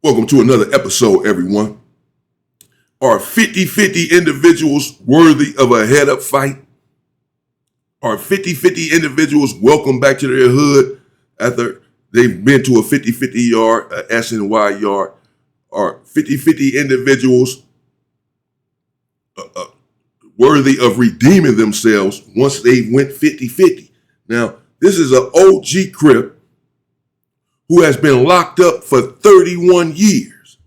Welcome to another episode, everyone. Are 50-50 individuals worthy of a head-up fight? Are 50-50 individuals welcome back to their hood after they've been to a 50-50 yard, a S&Y yard? Are 50-50 individuals worthy of redeeming themselves once they went 50-50? Now, this is an OG Crip who has been locked up for 31 years.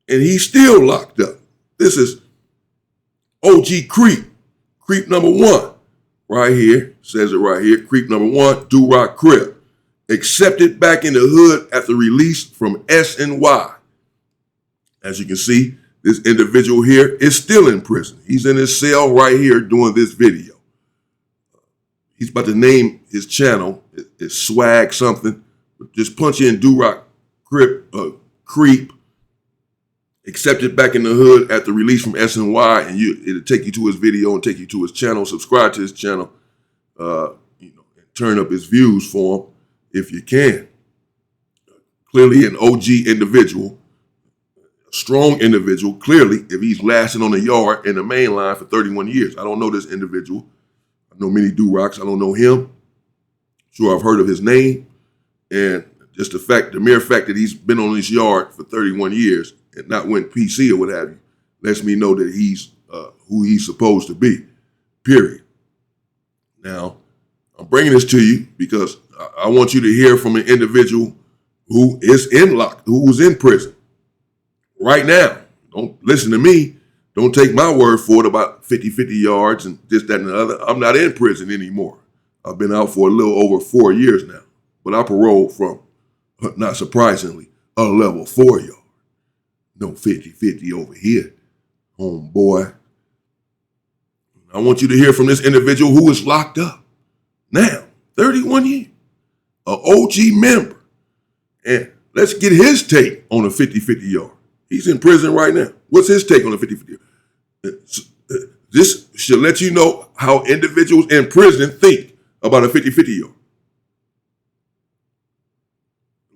And he's still locked up. This is OG Crip. Crip number one. Right here. Says it right here. Crip number one. Do-Rock Crip. Accepted back in the hood after release from S&Y. As you can see, this individual here is still in prison. He's in his cell right here doing this video. He's about to name his channel. It's Swag something. Just punch in Do-Rock Crip, Crip, accepted back in the hood after release from S&Y, and it'll take you to his video and take you to his channel. Subscribe to his channel, and turn up his views for him if you can. Clearly an OG individual, a strong individual. Clearly, if he's lasting on the yard in the main line for 31 years. I don't know this individual. I know many Do-Rocks. I don't know him. Sure, I've heard of his name. And just the mere fact that he's been on this yard for 31 years and not went PC or what have you, lets me know that he's who he's supposed to be, period. Now, I'm bringing this to you because I want you to hear from an individual who is who's in prison right now. Don't listen to me. Don't take my word for it about 50-50 yards and this, that, and the other. I'm not in prison anymore. I've been out for a little over 4 years now. But I paroled from, not surprisingly, a level 4 yard. No 50-50 over here, homeboy. I want you to hear from this individual who is locked up now, 31 years, an OG member. And let's get his take on a 50-50 yard. He's in prison right now. What's his take on a 50-50 yard? This should let you know how individuals in prison think about a 50-50 yard.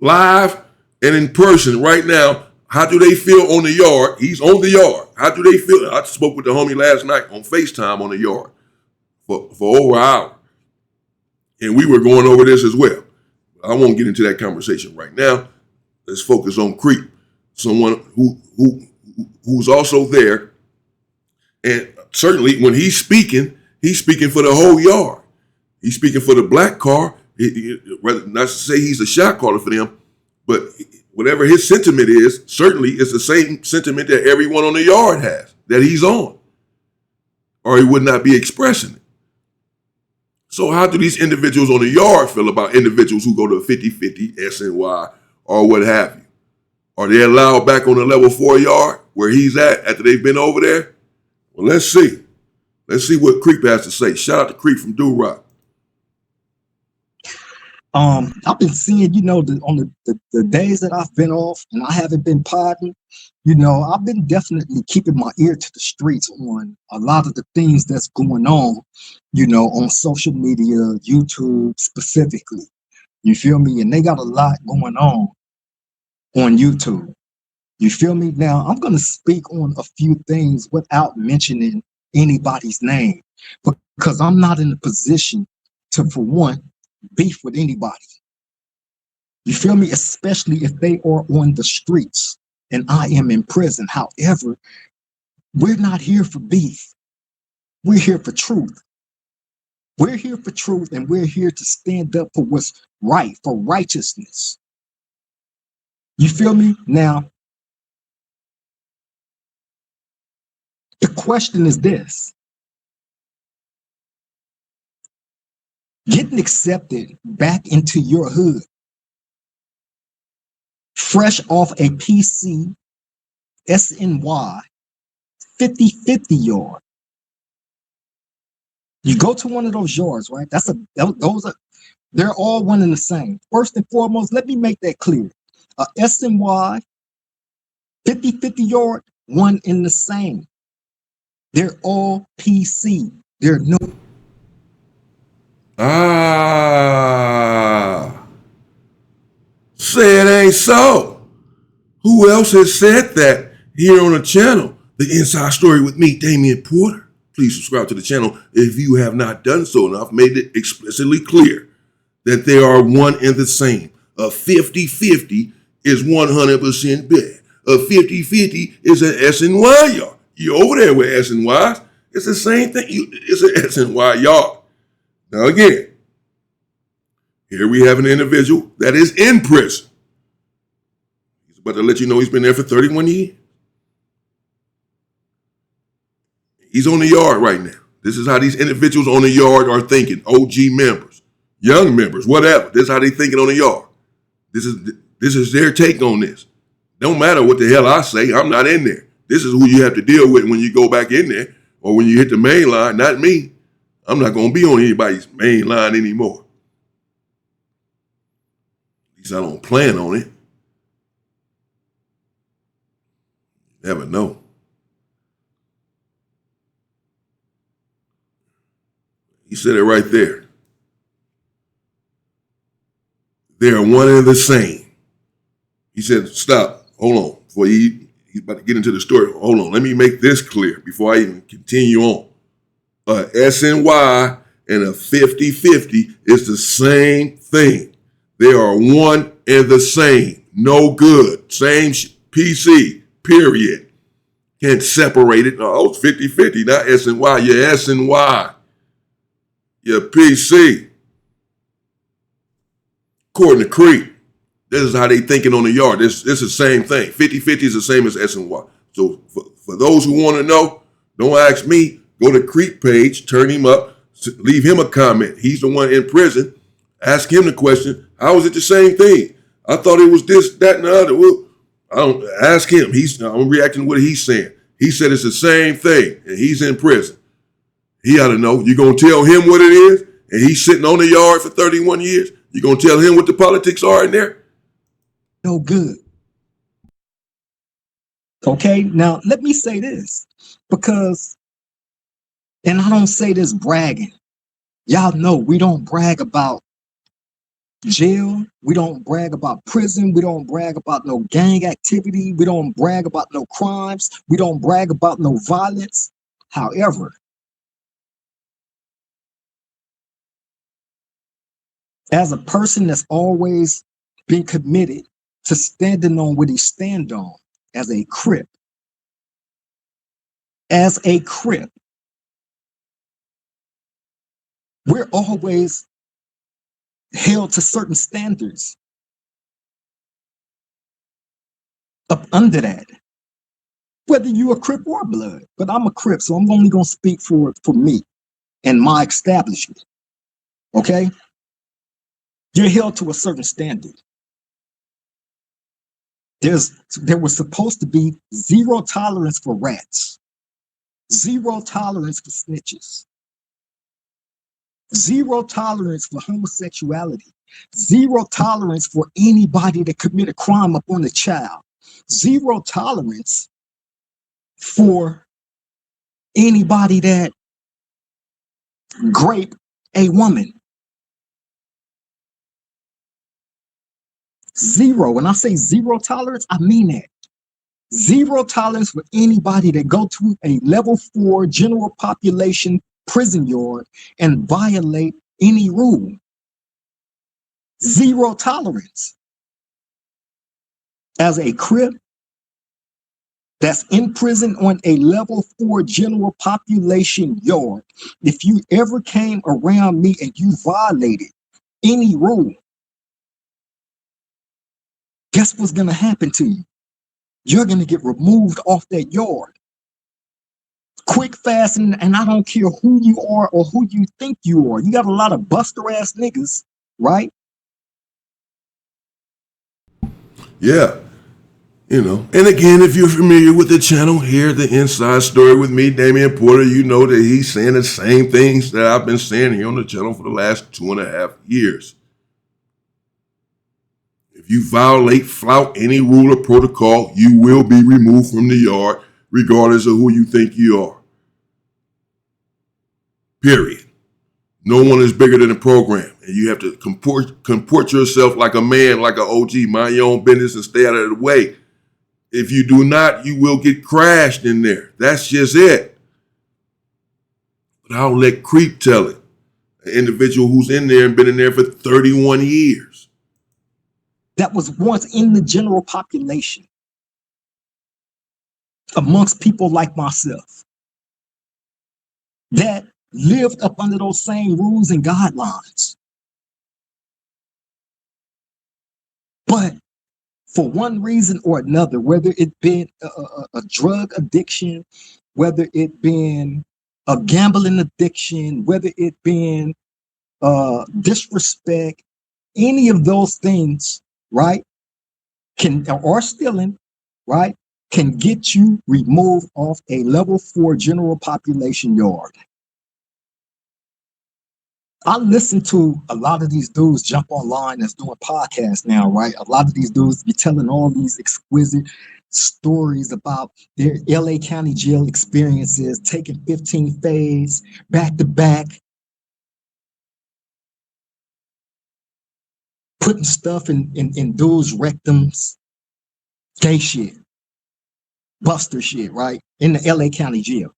Live and in person right now, how do they feel on the yard? He's on the yard. How do they feel? I spoke with the homie last night on FaceTime on the yard for over an hour. And we were going over this as well. I won't get into that conversation right now. Let's focus on Crip, someone who's also there. And certainly when he's speaking for the whole yard. He's speaking for the black car. Rather not to say he's a shot caller for them, but whatever his sentiment is, certainly it's the same sentiment that everyone on the yard has, that he's on, or he would not be expressing it. So how do these individuals on the yard feel about individuals who go to 50-50, S&Y, or what have you? Are they allowed back on the level 4 yard where he's at after they've been over there? Well, let's see. Let's see what Crip has to say. Shout out to Crip from Do-Rock. I've been seeing, on the days that I've been off and I haven't been podding, I've been definitely keeping my ear to the streets on a lot of the things that's going on, on social media, YouTube specifically. You feel me? And they got a lot going on YouTube. You feel me? Now, I'm going to speak on a few things without mentioning anybody's name because I'm not in a position to, for one, beef with anybody. You feel me? Especially if they are on the streets and I am in prison. However, we're not here for beef. We're here for truth. We're here for truth, and we're here to stand up for what's right, for righteousness. You feel me? Now, the question is this. Getting accepted back into your hood, fresh off a PC, S&Y, 50-50 yard. You go to one of those yards, right? They're all one and the same. First and foremost, let me make that clear. A S&Y, 50-50 yard, one and the same. They're all PC. They're no. Say it ain't so. Who else has said that here on the channel? The Inside Story with me, Damian Porter. Please subscribe to the channel if you have not done so, and I've made it explicitly clear that they are one and the same. A 50-50 is 100% bad. A 50-50 is an S and Y yard. You over there with S and Ys, it's the same thing. It's an S and Y yard. Now again, here we have an individual that is in prison. He's about to let you know he's been there for 31 years. He's on the yard right now. This is how these individuals on the yard are thinking. OG members, young members, whatever. This is how they thinking on the yard. This is their take on this. Don't matter what the hell I say. I'm not in there. This is who you have to deal with when you go back in there or when you hit the main line, not me. I'm not going to be on anybody's main line anymore. At least I don't plan on it. Never know. He said it right there. They are one and the same. He said, stop, hold on. Before he's about to get into the story. Hold on, let me make this clear before I even continue on. A S and Y and a 50-50 is the same thing. They are one and the same. No good. Same PC, period. Can't separate it. Oh, it's 50-50, not S and Y. You're S and Y. Your PC. According to Crip, this is how they thinking on the yard. This is the same thing. 50-50 is the same as S and Y. So for those who want to know, don't ask me. Go to Crip page, turn him up, leave him a comment. He's the one in prison. Ask him the question, how is it the same thing? I thought it was this, that, and the other. Well, I don't ask him. I'm reacting to what he's saying. He said it's the same thing, and he's in prison. He ought to know. You're going to tell him what it is, and he's sitting on the yard for 31 years. You're going to tell him what the politics are in there? No good. Okay, now let me say this, because, and I don't say this bragging. Y'all know we don't brag about jail. We don't brag about prison. We don't brag about no gang activity. We don't brag about no crimes. We don't brag about no violence. However, as a person that's always been committed to standing on what he stand on, as a Crip, we're always held to certain standards up under that, whether you're a Crip or Blood. But I'm a Crip, so I'm only going to speak for me and my establishment. Okay? You're held to a certain standard. There was supposed to be zero tolerance for rats, zero tolerance for snitches, zero tolerance for homosexuality, zero tolerance for anybody that commit a crime upon a child, zero tolerance for anybody that grape a woman. Zero. When I say zero tolerance, I mean that. Zero tolerance for anybody that go to a level 4 general population prison yard and violate any rule. Zero tolerance. As a Crip that's in prison on a level 4 general population yard, if you ever came around me and you violated any rule, guess what's going to happen to you? You're going to get removed off that yard. Quick, fast, and I don't care who you are or who you think you are. You got a lot of buster ass niggas, right? Yeah. And again, if you're familiar with the channel here, the Inside Story with me, Damian Porter, you know that he's saying the same things that I've been saying here on the channel for the last 2.5 years. If you flout any rule or protocol, you will be removed from the yard, regardless of who you think you are. Period. No one is bigger than the program, and you have to comport yourself like a man, like an OG. Mind your own business and stay out of the way. If you do not, you will get crashed in there. That's just it. But I'll let Crip tell it. An individual who's in there and been in there for 31 years. That was once in the general population, amongst people like myself, that lived up under those same rules and guidelines. But for one reason or another, whether it been a drug addiction, whether it been a gambling addiction, whether it been disrespect, any of those things, right, or stealing, right, can get you removed off a level 4 general population yard. I listen to a lot of these dudes jump online that's doing podcasts now, right? A lot of these dudes be telling all these exquisite stories about their LA County jail experiences, taking 15 phase back to back, putting stuff in dudes' rectums, gay shit, buster shit, right? In the LA County jail,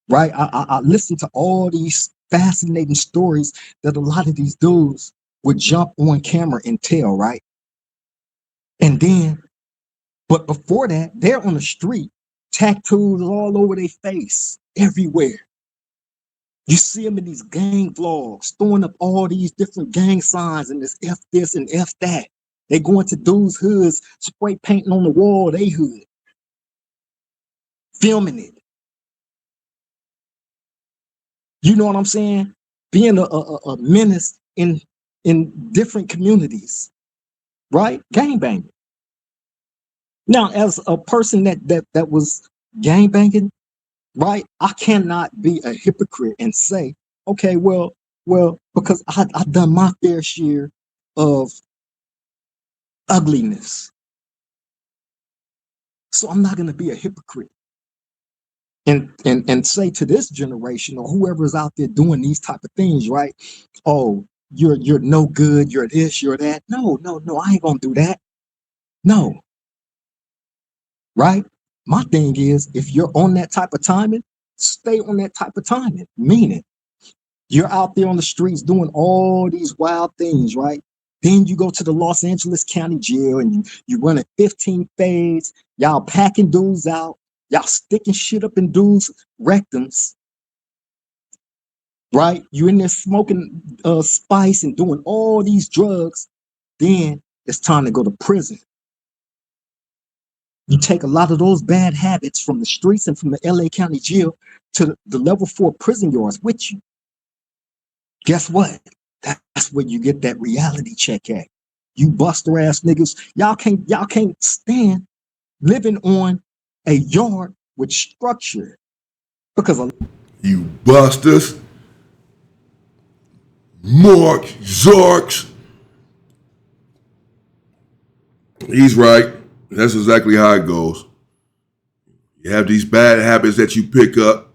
right? I listen to all these fascinating stories that a lot of these dudes would jump on camera and tell, right? And then, but before that, they're on the street, tattoos all over their face, everywhere. You see them in these gang vlogs, throwing up all these different gang signs and this F this and F that. They go into dudes' hoods, spray painting on the wall, they hood, filming it. You know what I'm saying? Being a menace in different communities, right? Gangbanging. Now, as a person that was gangbanging, right? I cannot be a hypocrite and say, okay, well, because I've done my fair share of ugliness, so I'm not going to be a hypocrite and say to this generation or whoever's out there doing these type of things, right? Oh, you're no good, you're this, you're that. No, I ain't gonna do that. No, right? My thing is, if you're on that type of timing, stay on that type of timing. Meaning, you're out there on the streets doing all these wild things, right? Then you go to the Los Angeles County Jail and you run a 15 phase. Y'all packing dudes out. Y'all sticking shit up in dudes' rectums, right? You in there smoking spice and doing all these drugs. Then it's time to go to prison. You take a lot of those bad habits from the streets and from the LA County Jail to the level 4 prison yards with you. Guess what? That's where you get that reality check at. You buster ass niggas, y'all can't stand living on a yard with structure because You busters, Mark Zarks. He's right. That's exactly how it goes. You have these bad habits that you pick up,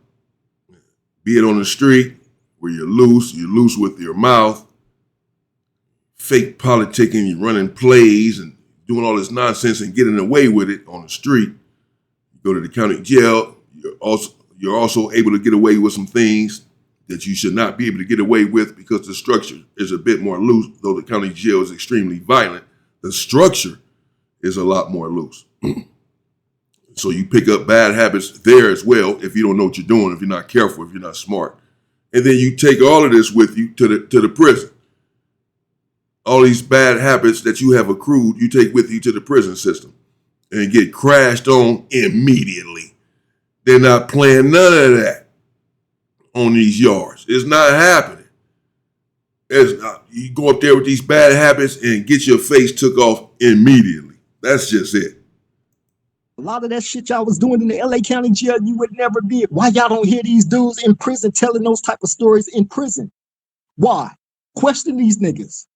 be it on the street where you're loose with your mouth, fake politicking, you're running plays and doing all this nonsense and getting away with it on the street. You go to the county jail, you're also able to get away with some things that you should not be able to get away with because the structure is a bit more loose. Though the county jail is extremely violent, the structure is a lot more loose. So you pick up bad habits there as well if you don't know what you're doing, if you're not careful, if you're not smart. And then you take all of this with you to the prison. All these bad habits that you have accrued, you take with you to the prison system and get crashed on immediately. They're not playing none of that on these yards. It's not happening. It's not. You go up there with these bad habits and get your face took off immediately. That's just it. a lot of that shit y'all was doing in the LA County Jail, you would never be. Why y'all don't hear these dudes in prison telling those type of stories in prison? Why? Question these niggas.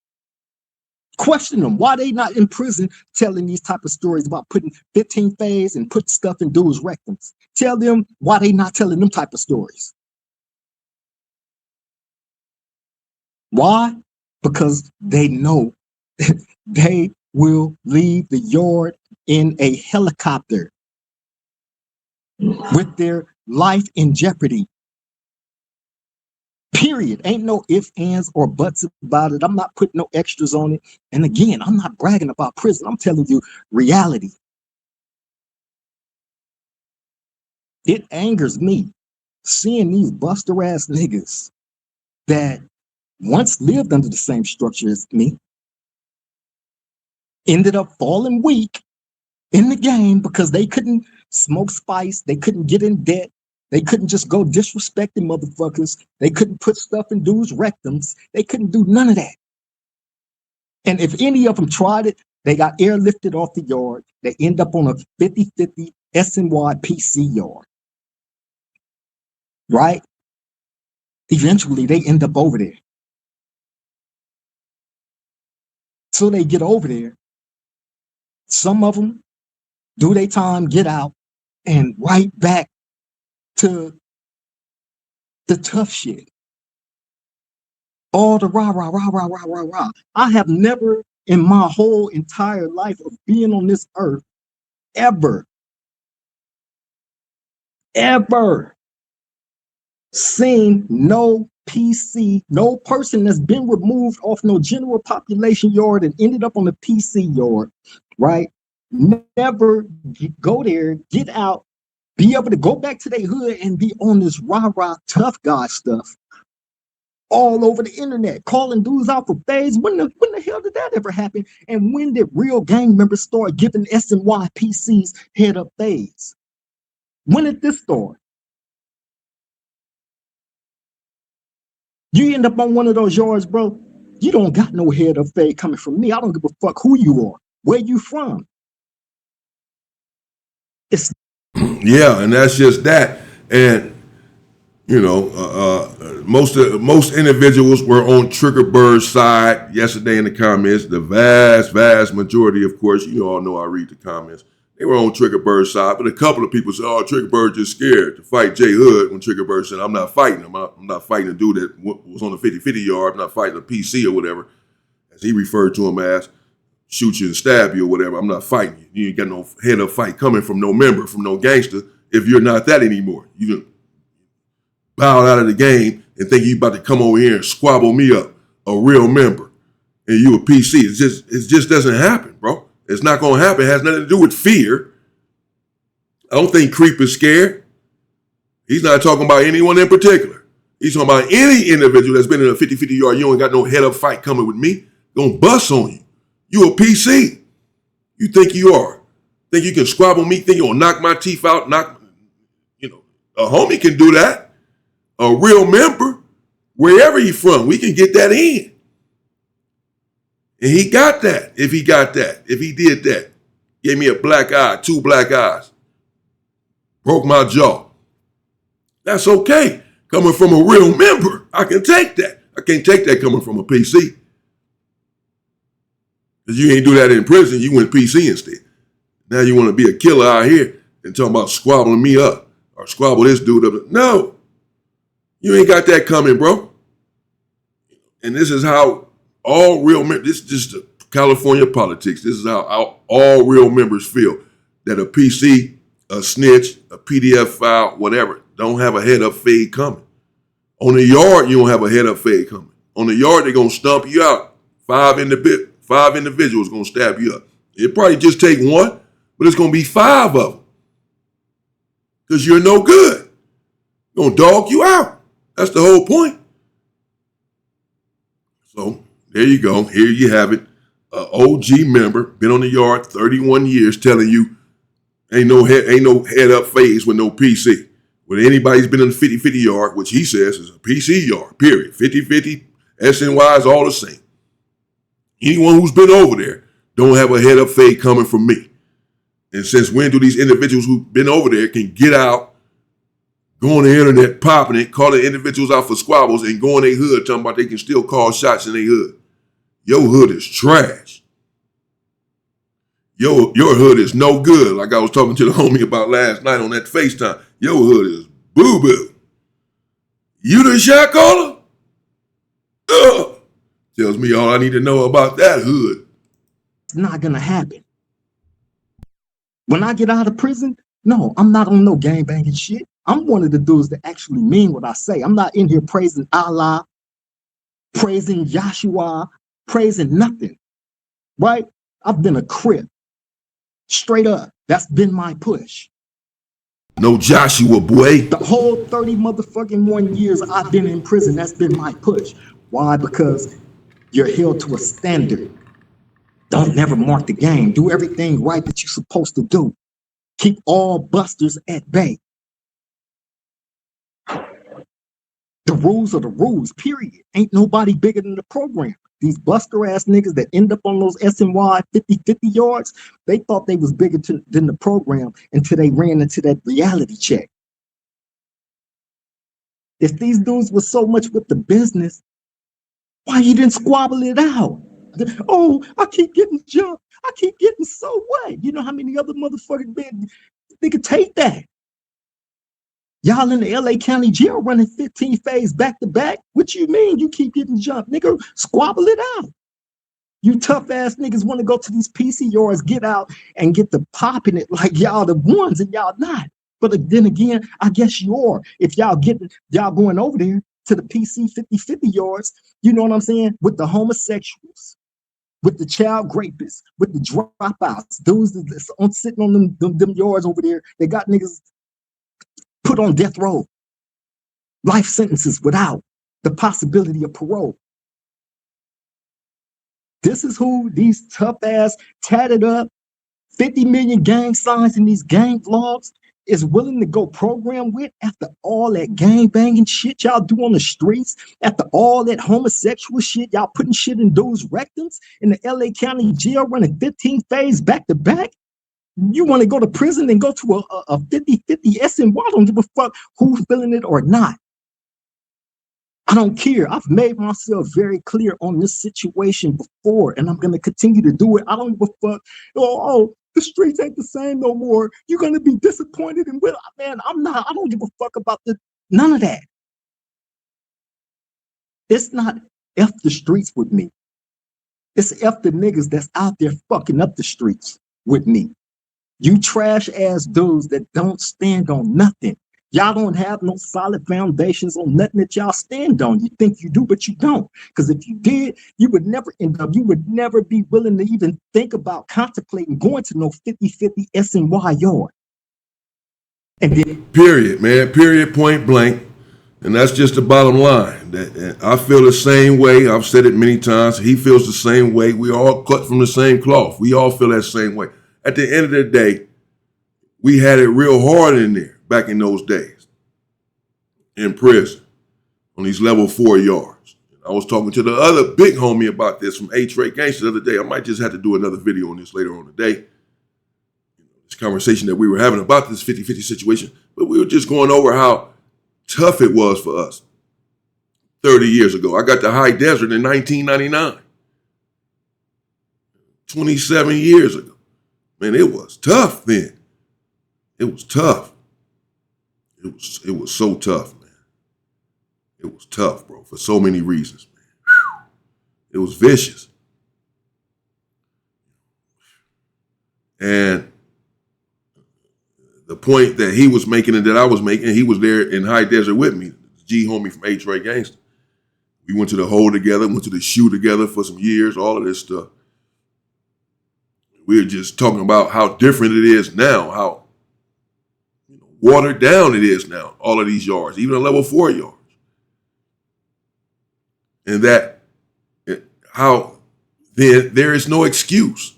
Question them. Why they not in prison telling these type of stories about putting 15 phase and putting stuff in dudes' rectums? Tell them why they not telling them type of stories. Why? Because they know they will leave the yard in a helicopter with their life in jeopardy. Period. Ain't no ifs, ands, or buts about it. I'm not putting no extras on it. And again, I'm not bragging about prison. I'm telling you reality. It angers me seeing these buster ass niggas that once lived under the same structure as me ended up falling weak in the game because they couldn't smoke spice, they couldn't get in debt, they couldn't just go disrespecting motherfuckers, they couldn't put stuff in dudes' rectums, they couldn't do none of that. And if any of them tried it, they got airlifted off the yard. They end up on a 50-50 SNYPC yard. Right? Eventually, they end up over there. So they get over there. Some of them do their time, get out, and right back to the tough shit. All the rah, rah, rah, rah, rah, rah, rah. I have never in my whole entire life of being on this earth ever seen no PC, no person that's been removed off no general population yard and ended up on the PC yard, right? Never go there, get out, be able to go back to their hood and be on this rah-rah tough guy stuff all over the internet, calling dudes out for fades. When the hell did that ever happen? And when did real gang members start giving SNYPCs head up fades? When did this start? You end up on one of those yards, bro, you don't got no head up fade coming from me. I don't give a fuck who you are, where you from. It's Yeah, and that's just that. And you know, most individuals were on Trigger Bird's side yesterday in the comments. The vast majority, of course, you all know I read the comments. They were on Trigger Bird's side, but a couple of people said, "Oh, Trigger Bird just scared to fight Jay Hood." When Trigger Bird said, "I'm not fighting him. I'm not fighting a dude that was on the 50-50 yard. I'm not fighting a PC or whatever," as he referred to him as, shoot you and stab you or whatever. I'm not fighting you. You ain't got no head up fight coming from no member, from no gangster. If you're not that anymore, you can bow out of the game and think you about to come over here and squabble me up, a real member, and you a PC. It just doesn't happen, bro. It's not gonna happen. It has nothing to do with fear. I don't think Crip is scared. He's not talking about anyone in particular. He's talking about any individual that's been in a 50-50 yard. You ain't got no head up fight coming with me. Gonna bust on you. You a PC. You think you are. Think you can squabble me, think you'll knock my teeth out, a homie can do that. A real member, wherever he from, we can get that in. And he got that, if he did that. Gave me a black eye, 2 black eyes. Broke my jaw. That's okay. Coming from a real member, I can take that. I can't take that coming from a PC. Because you ain't do that in prison, you went PC instead. Now you want to be a killer out here and talking about squabbling me up or squabble this dude up. No, you ain't got that coming, bro. And this is how all real members, this is just California politics. This is how all real members feel. That a PC, a snitch, a PDF file, whatever, don't have a head up fade coming. On the yard, you don't have a head up fade coming. On the yard, they're going to stomp you out. 5 individuals going to stab you up. It probably just take 1, but it's going to be 5 of them. Because you're no good. Going to dog you out. That's the whole point. So there you go. Here you have it. An OG member, been on the yard 31 years, telling you ain't no head up phase with no PC. When anybody's been in the 50-50 yard, which he says is a PC yard, period. 50-50, SNY is all the same. Anyone who's been over there don't have a head up fade coming from me. And since when do these individuals who've been over there can get out, go on the internet, popping it, calling individuals out for squabbles, and go in their hood talking about they can still call shots in their hood? Your hood is trash. Your hood is no good. Like I was talking to the homie about last night on that FaceTime. Your hood is boo-boo. You the shot caller? Tells me all I need to know about that hood. not going to happen. When I get out of prison, no, I'm not on no gangbanging shit. I'm one of the dudes that actually mean what I say. I'm not in here praising Allah, praising Yahshua, praising nothing, right? I've been a Crip. Straight up. That's been my push. No Joshua, boy. The whole 30 motherfucking 1 years I've been in prison, that's been my push. Why? Because you're held to a standard. Don't never mark the game. Do everything right that you're supposed to do. Keep all busters at bay. The rules are the rules, period. Ain't nobody bigger than the program. These buster ass niggas that end up on those SNY 50-50 yards, they thought they was bigger than the program until they ran into that reality check. If these dudes were so much with the business, why you didn't squabble it out? Oh, I keep getting jumped. I keep getting so what? You know how many other motherfuckers been? They could take that. Y'all in the LA County jail running 15 phase back to back? What you mean you keep getting jumped? Nigga, squabble it out. You tough ass niggas want to go to these PC yards, get out and get the popping it like y'all the ones and y'all not. But then again, I guess you are. If y'all going over there to the PC 50-50 yards, you know what I'm saying? With the homosexuals, with the child rapists, with the dropouts, those that's sitting on them yards over there, they got niggas put on death row, life sentences without the possibility of parole. This is who these tough ass, tatted up, 50 million gang signs in these gang vlogs is willing to go program with after all that gang banging shit y'all do on the streets, after all that homosexual shit y'all putting shit in those rectums in the LA County jail running 15 phase back to back. You want to go to prison and go to a 50-50 SNY. I don't give a fuck who's feeling it or not. I don't care. I've made myself very clear on this situation before, and I'm going to continue to do it. I don't give a fuck. Oh, the streets ain't the same no more. You're going to be disappointed. And well, man, I'm not. I don't give a fuck about none of that. It's not F the streets with me. It's F the niggas that's out there fucking up the streets with me. You trash ass dudes that don't stand on nothing. Y'all don't have no solid foundations on nothing that y'all stand on. You think you do, but you don't. Because if you did, you would never end up, you would never be willing to even think about contemplating going to no 50-50 SNY yard. And then, period, man. Period, point blank. And that's just the bottom line. That I feel the same way. I've said it many times. He feels the same way. We all cut from the same cloth. We all feel that same way. At the end of the day, we had it real hard in there back in those days in prison on these level 4 yards. I was talking to the other big homie about this from H-Ray Gangster the other day. I might just have to do another video on this later on today. This conversation that we were having about this 50-50 situation, but we were just going over how tough it was for us 30 years ago. I got to High Desert in 1999, 27 years ago. Man, it was tough then. It was tough. It was so tough, man. It was tough, bro, for so many reasons, man. Whew. It was vicious. And the point that he was making and that I was making, he was there in High Desert with me, G homie from H-Ray Gangster. We went to the hole together, went to the shoe together for some years, all of this stuff. We were just talking about how different it is now, how watered down it is now, all of these yards, even a level 4 yards. And that how there is no excuse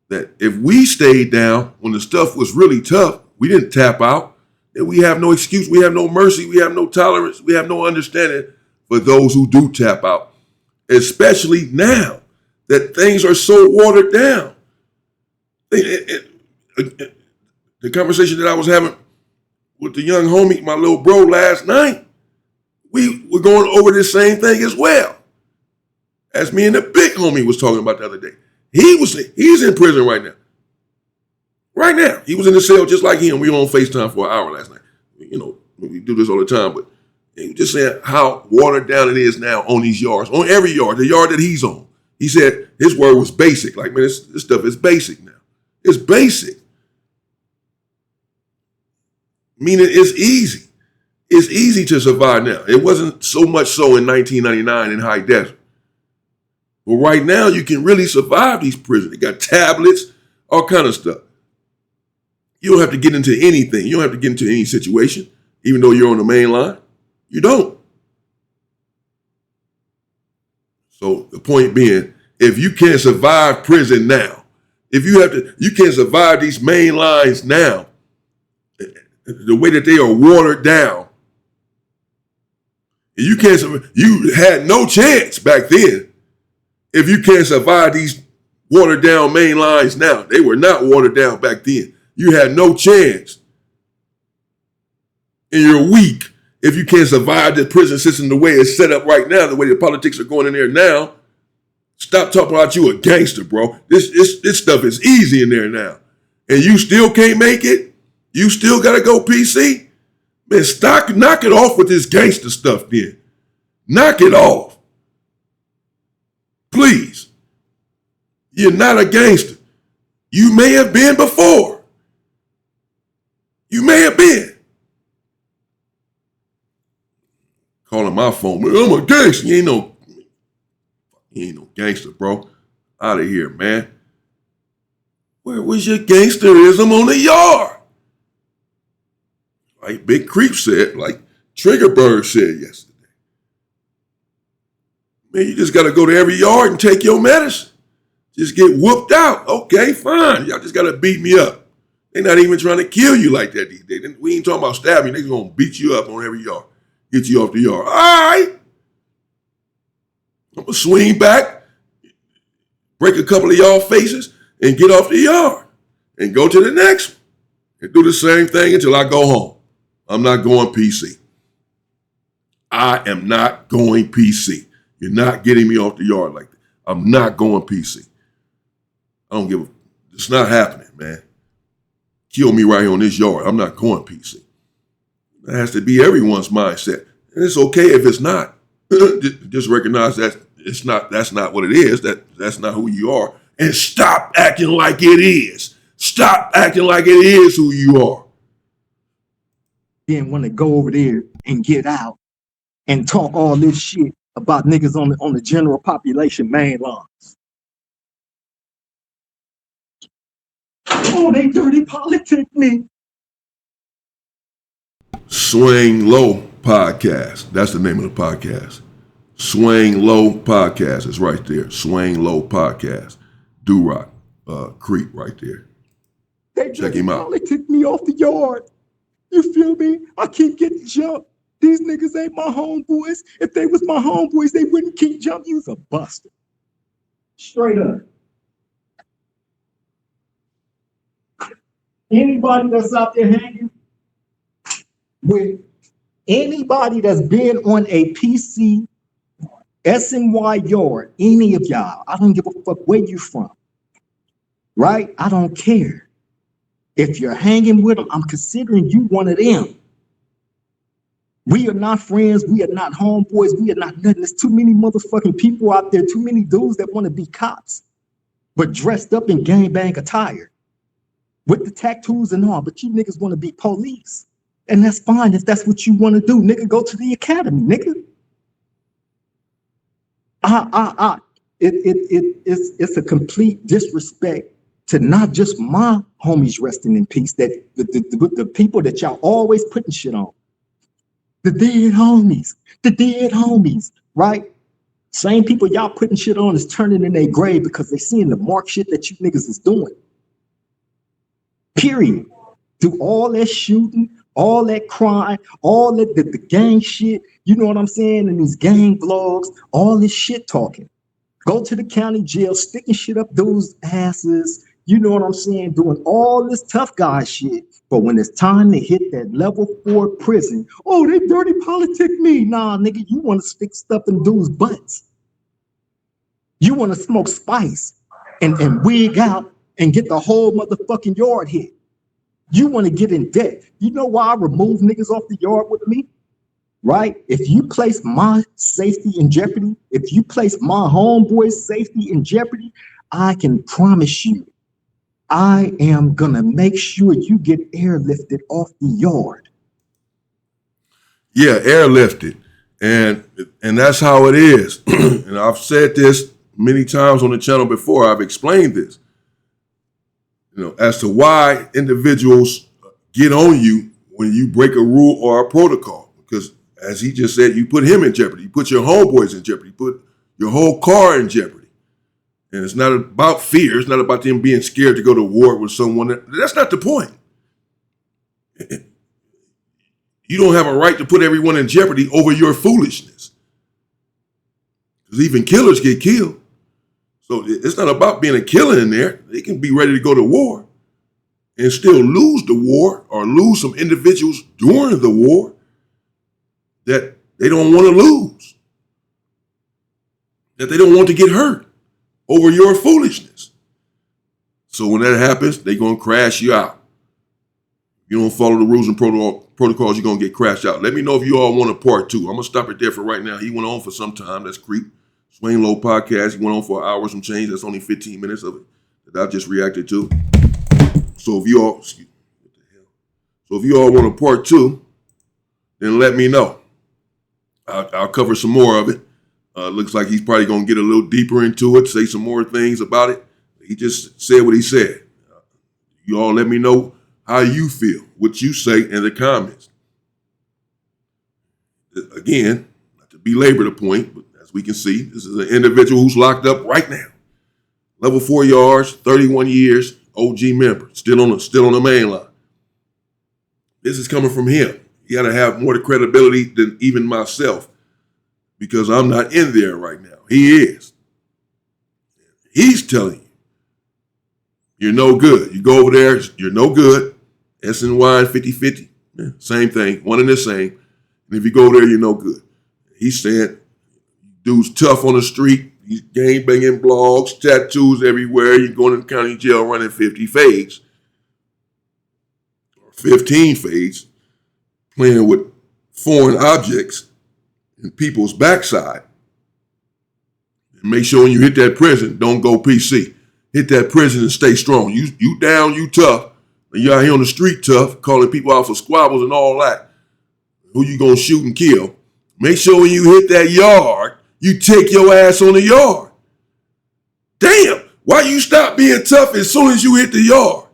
that if we stayed down when the stuff was really tough, we didn't tap out, then we have no excuse, we have no mercy, we have no tolerance, we have no understanding for those who do tap out, especially now that things are so watered down. The conversation that I was having with the young homie, my little bro, last night, we were going over this same thing as well. As me and the big homie was talking about the other day. He's in prison right now. Right now. He was in the cell just like him. We were on FaceTime for an hour last night. You know, we do this all the time, but he was just saying how watered down it is now on these yards, on every yard, the yard that he's on. He said his word was basic. Like, man, this stuff is basic now. It's basic. Meaning it's easy. It's easy to survive now. It wasn't so much so in 1999 in high desert. But right now, you can really survive these prisons. They got tablets, all kind of stuff. You don't have to get into anything. You don't have to get into any situation, even though you're on the main line. You don't. So the point being, if you can't survive prison now, you can't survive these main lines now, the way that they are watered down. You had no chance back then if you can't survive these watered down main lines now. They were not watered down back then. You had no chance. And you're weak if you can't survive the prison system the way it's set up right now, the way the politics are going in there now. Stop talking about you a gangster, bro. This stuff is easy in there now. And you still can't make it? You still got to go PC? Man, knock it off with this gangster stuff then. Knock it off. Please. You're not a gangster. You may have been before. You may have been. Calling my phone, man, I'm a gangster. You ain't no gangster, bro. Out of here, man. Where was your gangsterism on the yard? Like Big Crip said, like Triggerberg said yesterday. Man, you just got to go to every yard and take your medicine. Just get whooped out. Okay, fine. Y'all just got to beat me up. They're not even trying to kill you like that these days. We ain't talking about stabbing. They're going to beat you up on every yard. Get you off the yard. All right. I'm going to swing back, break a couple of y'all faces, and get off the yard. And go to the next one. And do the same thing until I go home. I'm not going PC. I am not going PC. You're not getting me off the yard like that. I'm not going PC. I don't give a... It's not happening, man. Kill me right here on this yard. I'm not going PC. That has to be everyone's mindset. And it's okay if it's not. Just recognize that that's not what it is. That's not who you are. And stop acting like it is. Stop acting like it is who you are. Then want to go over there and get out and talk all this shit about niggas on the general population main lines. Oh, they dirty politic me. Swing Low Podcast. That's the name of the podcast. Swing Low Podcast is right there. Swing Low Podcast. Do-Rock, Crip right there. They check him out. Politic me off the yard. You feel me? I keep getting jumped. These niggas ain't my homeboys. If they was my homeboys, they wouldn't keep jumping. You's a buster. Straight up. Anybody that's out there hanging with anybody that's been on a PC SNY yard, any of y'all, I don't give a fuck where you from, right? I don't care. If you're hanging with them, I'm considering you one of them. We are not friends. We are not homeboys. We are not nothing. There's too many motherfucking people out there, too many dudes that want to be cops, but dressed up in gangbang attire with the tattoos and all, but you niggas want to be police. And that's fine if that's what you want to do. Nigga, go to the academy, nigga. It's a complete disrespect to not just my homies resting in peace, that the people that y'all always putting shit on. The dead homies, right? Same people y'all putting shit on is turning in their grave because they seeing the mark shit that you niggas is doing. Period. Do all that shooting, all that crime, all that the gang shit, you know what I'm saying? And these gang vlogs, all this shit talking. Go to the county jail, sticking shit up those asses, you know what I'm saying? Doing all this tough guy shit. But when it's time to hit that level 4 prison, oh, they dirty politic me. Nah, nigga, you want to stick stuff in dudes' butts. You want to smoke spice and wig out and get the whole motherfucking yard hit. You want to get in debt. You know why I remove niggas off the yard with me? right? If you place my safety in jeopardy, if you place my homeboy's safety in jeopardy, I can promise you, I am gonna make sure you get airlifted off the yard. Yeah, airlifted. And that's how it is. And I've said this many times on the channel before. I've explained this. As to why individuals get on you when you break a rule or a protocol. Because as he just said, you put him in jeopardy. You put your homeboys in jeopardy. You put your whole car in jeopardy. And it's not about fear. It's not about them being scared to go to war with someone. That's not the point. You don't have a right to put everyone in jeopardy over your foolishness. Because even killers get killed. So it's not about being a killer in there. They can be ready to go to war and still lose the war or lose some individuals during the war that they don't want to lose, that they don't want to get hurt over your foolishness. So when that happens, they're going to crash you out. If you don't follow the rules and protocols, you're going to get crashed out. Let me know if you all want a part 2. I'm going to stop it there for right now. He went on for some time. That's Crip. Swain Low podcast. He went on for an hour, some change. That's only 15 minutes of it that I just reacted to. So if you all, want a part 2, then let me know. I'll cover some more of it. Looks like he's probably going to get a little deeper into it, say some more things about it. He just said what he said. You all let me know how you feel, what you say in the comments. Again, not to belabor the point, but as we can see, this is an individual who's locked up right now. Level 4 yards, 31 years, OG member, still on the main line. This is coming from him. He got to have more credibility than even myself because I'm not in there right now. He is. He's telling you, you're no good. You go over there, you're no good. SNY and 50-50, yeah, same thing, one and the same. And if you go there, you're no good. He's saying, dude's tough on the street. He's gang banging blogs, tattoos everywhere. You're going to the county jail running 50 fades or 15 fades, playing with foreign objects in people's backside. And make sure when you hit that prison, don't go PC. Hit that prison and stay strong. You down, you tough. And you out here on the street tough, calling people out for squabbles and all that. Who you gonna shoot and kill? Make sure when you hit that yard, you take your ass on the yard. Damn, why you stop being tough as soon as you hit the yard?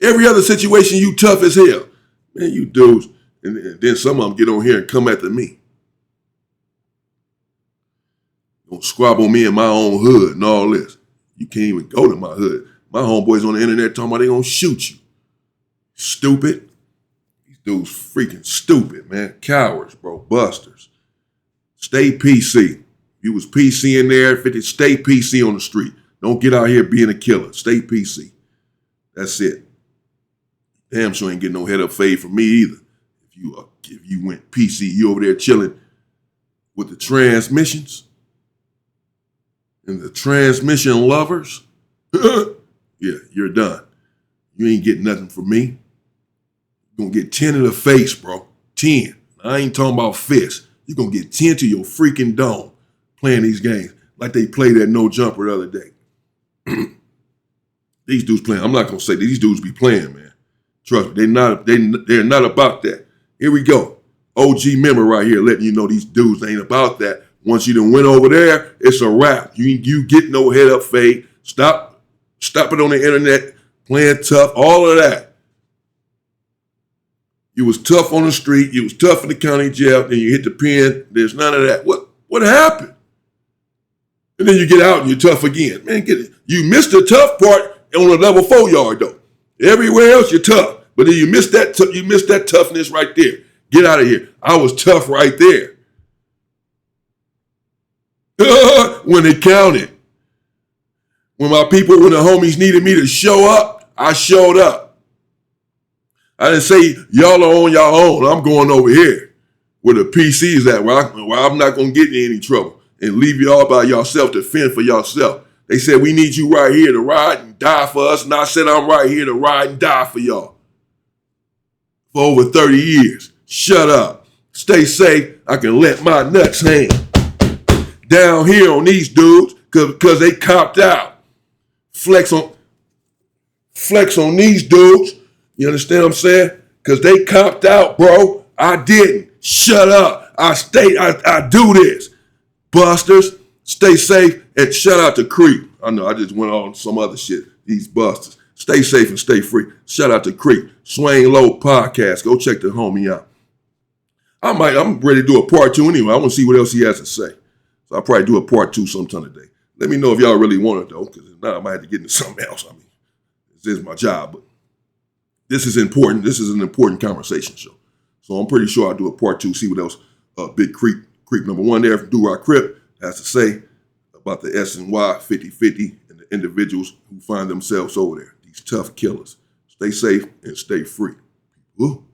Every other situation, you tough as hell. Man, you dudes. And then some of them get on here and come after me. Don't squabble me in my own hood and all this. You can't even go to my hood. My homeboys on the internet talking about they gonna shoot you. Stupid. These dudes freaking stupid, man. Cowards, bro. Busters. Stay PC. You was PC in there, stay PC on the street. Don't get out here being a killer. Stay PC. That's it. Damn sure ain't getting no head up fade from me either. If you went PC, you over there chilling with the transmissions and the transmission lovers. Yeah, you're done. You ain't getting nothing from me. You're going to get 10 in the face, bro. 10. I ain't talking about fists. You're going to get 10 to your freaking dome playing these games like they played that no jumper the other day. These dudes playing. I'm not going to say these dudes be playing, man. Trust me, they're not about that. Here we go. OG member right here letting you know these dudes ain't about that. Once you done went over there, it's a wrap. You get no head up fade. Stop it on the internet, playing tough, all of that. You was tough on the street. You was tough in the county jail. Then you hit the pen. There's none of that. What happened? And then you get out and you're tough again. Man, get it. You missed the tough part on the level 4 yard, though. Everywhere else, you're tough. But then you missed that toughness right there. Get out of here. I was tough right there. When it counted. When the homies needed me to show up, I showed up. I didn't say, y'all are on your own. I'm going over here where the PC is at, where I'm not going to get in any trouble and leave y'all by yourself to fend for yourself. They said, we need you right here to ride and die for us. And I said, I'm right here to ride and die for y'all. For over 30 years. shut up. Stay safe. I can let my nuts hang. Down here on these dudes, cause they copped out. Flex on these dudes. You understand what I'm saying? Cause they copped out, bro. I didn't. Shut up. I do this. Busters, stay safe, and shout out to Crip. I know I just went on some other shit. These busters. Stay safe and stay free. Shout out to Crip. Swing Low Podcast. Go check the homie out. I'm ready to do a part 2 anyway. I want to see what else he has to say. So I'll probably do a part 2 sometime today. Let me know if y'all really want it though, because now I might have to get into something else. I mean, this is my job, but this is important. This is an important conversation show. So I'm pretty sure I'll do a part 2, see what else Big Crip number 1 there from Do Rock Crip has to say about the S&Y 50-50 and the individuals who find themselves over there, these tough killers. Stay safe and stay free. Woo.